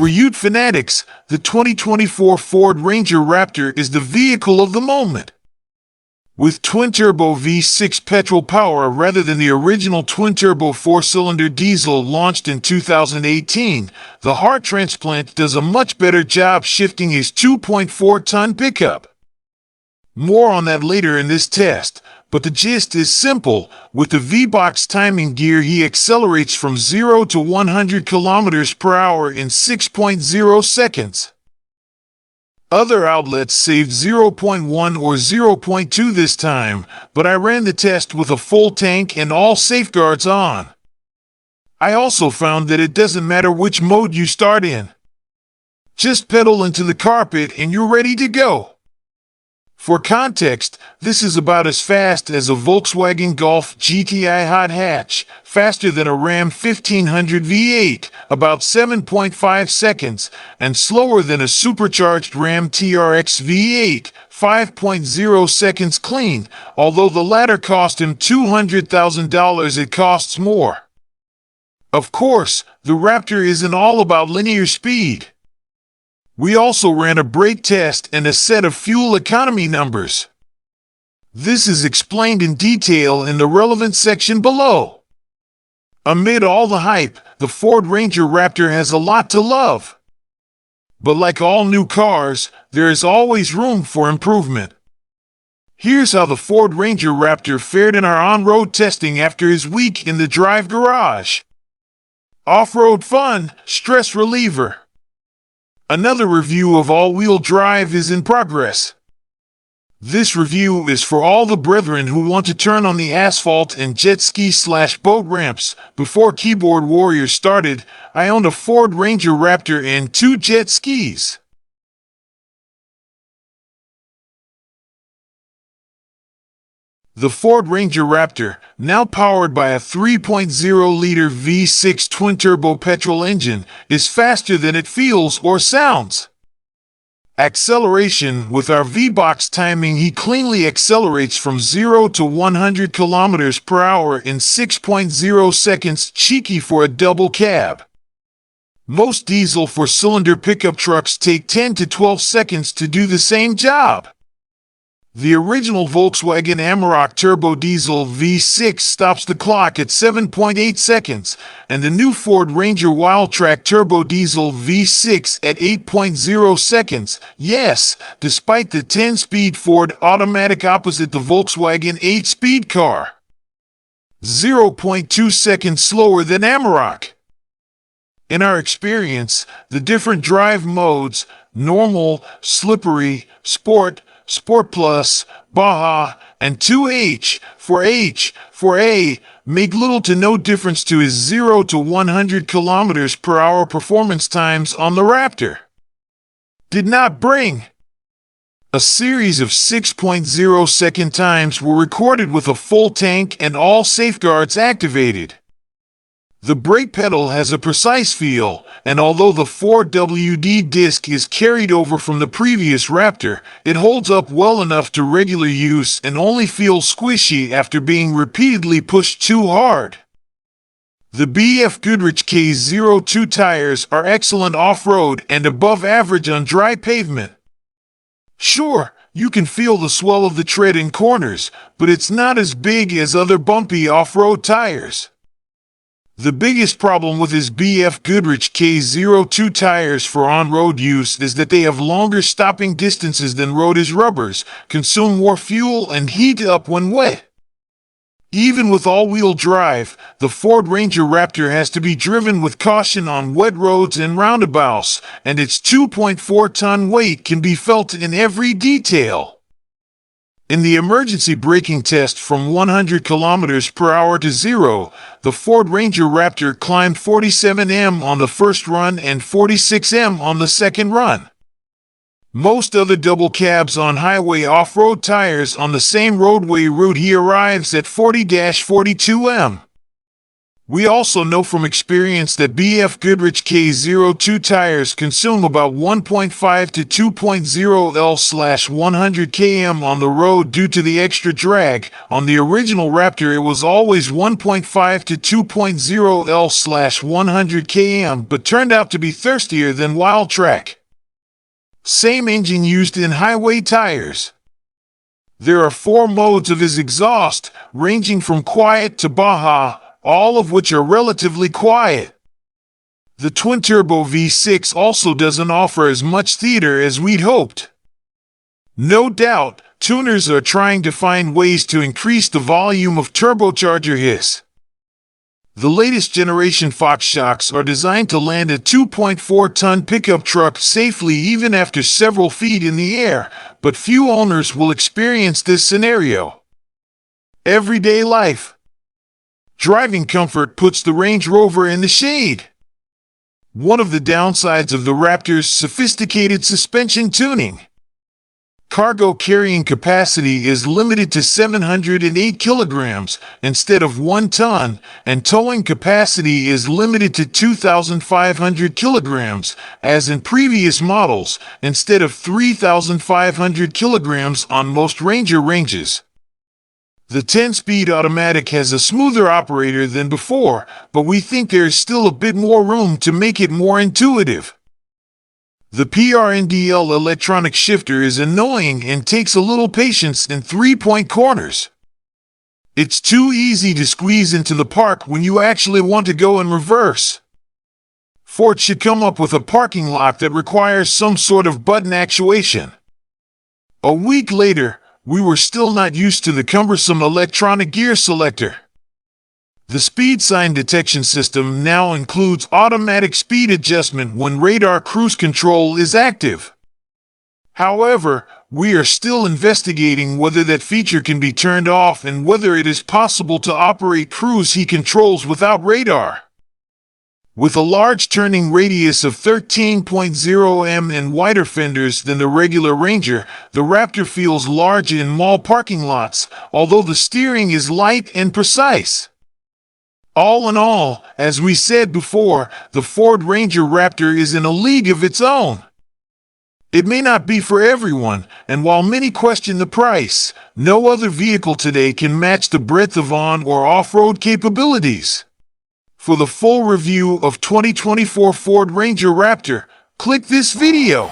For ute fanatics, the 2024 Ford Ranger Raptor is the vehicle of the moment. With twin-turbo V6 petrol power rather than the original twin-turbo four-cylinder diesel launched in 2018, the heart transplant does a much better job shifting his 2.4-ton pickup. More on that later in this test, but the gist is simple. With the V-Box timing gear, he accelerates from 0 to 100 kilometers per hour in 6.0 seconds. Other outlets saved 0.1 or 0.2 this time, but I ran the test with a full tank and all safeguards on. I also found that it doesn't matter which mode you start in. Just pedal into the carpet and you're ready to go. For context, this is about as fast as a Volkswagen Golf GTI hot hatch, faster than a Ram 1500 V8, about 7.5 seconds, and slower than a supercharged Ram TRX V8, 5.0 seconds clean. Although the latter cost him $200,000, it costs more. Of course, the Raptor isn't all about linear speed. We also ran a brake test and a set of fuel economy numbers. This is explained in detail in the relevant section below. Amid all the hype, the Ford Ranger Raptor has a lot to love. But like all new cars, there is always room for improvement. Here's how the Ford Ranger Raptor fared in our on-road testing after his week in the drive garage. Off-road fun, stress reliever. Another review of all-wheel drive is in progress. This review is for all the brethren who want to turn on the asphalt and jet ski/boat ramps. Before Keyboard Warrior started, I owned a Ford Ranger Raptor and 2 jet skis. The Ford Ranger Raptor, now powered by a 3.0-liter V6 twin-turbo petrol engine, is faster than it feels or sounds. Acceleration: with our V-Box timing, he cleanly accelerates from 0 to 100 kilometers per hour in 6.0 seconds, cheeky for a double cab. Most diesel four-cylinder pickup trucks take 10 to 12 seconds to do the same job. The original Volkswagen Amarok Turbo Diesel V6 stops the clock at 7.8 seconds, and the new Ford Ranger Wildtrak Turbo Diesel V6 at 8.0 seconds. Yes, despite the 10-speed Ford automatic opposite the Volkswagen 8-speed car. 0.2 seconds slower than Amarok. In our experience, the different drive modes, normal, slippery, sport, Sport Plus, Baja, and 2H for A make little to no difference to his 0 to 100 kilometers per hour performance times on the Raptor. Did not bring. A series of 6.0 second times were recorded with a full tank and all safeguards activated. The brake pedal has a precise feel, and although the 4WD disc is carried over from the previous Raptor, it holds up well enough to regular use and only feels squishy after being repeatedly pushed too hard. The BF Goodrich K02 tires are excellent off-road and above average on dry pavement. Sure, you can feel the swell of the tread in corners, but it's not as big as other bumpy off-road tires. The biggest problem with his BF Goodrich K02 tires for on-road use is that they have longer stopping distances than Rota's rubbers, consume more fuel, and heat up when wet. Even with all-wheel drive, the Ford Ranger Raptor has to be driven with caution on wet roads and roundabouts, and its 2.4-ton weight can be felt in every detail. In the emergency braking test from 100 kilometers per hour to 0, the Ford Ranger Raptor climbed 47 m on the first run and 46 m on the second run. Most other double cabs on highway off-road tires on the same roadway route, he arrives at 40-42 m. We also know from experience that BF Goodrich K02 tires consume about 1.5 to 2.0 L/100 km on the road due to the extra drag. On the original Raptor, it was always 1.5 to 2.0 L/100 km, but turned out to be thirstier than Wild Track. Same engine used in highway tires. There are 4 modes of his exhaust, ranging from quiet to Baja, all of which are relatively quiet. The twin-turbo V6 also doesn't offer as much theater as we'd hoped. No doubt, tuners are trying to find ways to increase the volume of turbocharger hiss. The latest generation Fox shocks are designed to land a 2.4-ton pickup truck safely even after several feet in the air, but few owners will experience this scenario. Everyday life. Driving comfort puts the Range Rover in the shade. One of the downsides of the Raptor's sophisticated suspension tuning. Cargo carrying capacity is limited to 708 kilograms instead of 1 ton, and towing capacity is limited to 2,500 kilograms, as in previous models, instead of 3,500 kilograms on most Ranger ranges. The 10-speed automatic has a smoother operator than before, but we think there is still a bit more room to make it more intuitive. The PRNDL electronic shifter is annoying and takes a little patience in 3-point corners. It's too easy to squeeze into the park when you actually want to go in reverse. Ford should come up with a parking lock that requires some sort of button actuation. A week later, we were still not used to the cumbersome electronic gear selector. The speed sign detection system now includes automatic speed adjustment when radar cruise control is active. However, we are still investigating whether that feature can be turned off and whether it is possible to operate cruise controls without radar. With a large turning radius of 13.0 m and wider fenders than the regular Ranger, the Raptor feels large in mall parking lots, although the steering is light and precise. All in all, as we said before, the Ford Ranger Raptor is in a league of its own. It may not be for everyone, and while many question the price, no other vehicle today can match the breadth of on- or off-road capabilities. For the full review of 2024 Ford Ranger Raptor, click this video.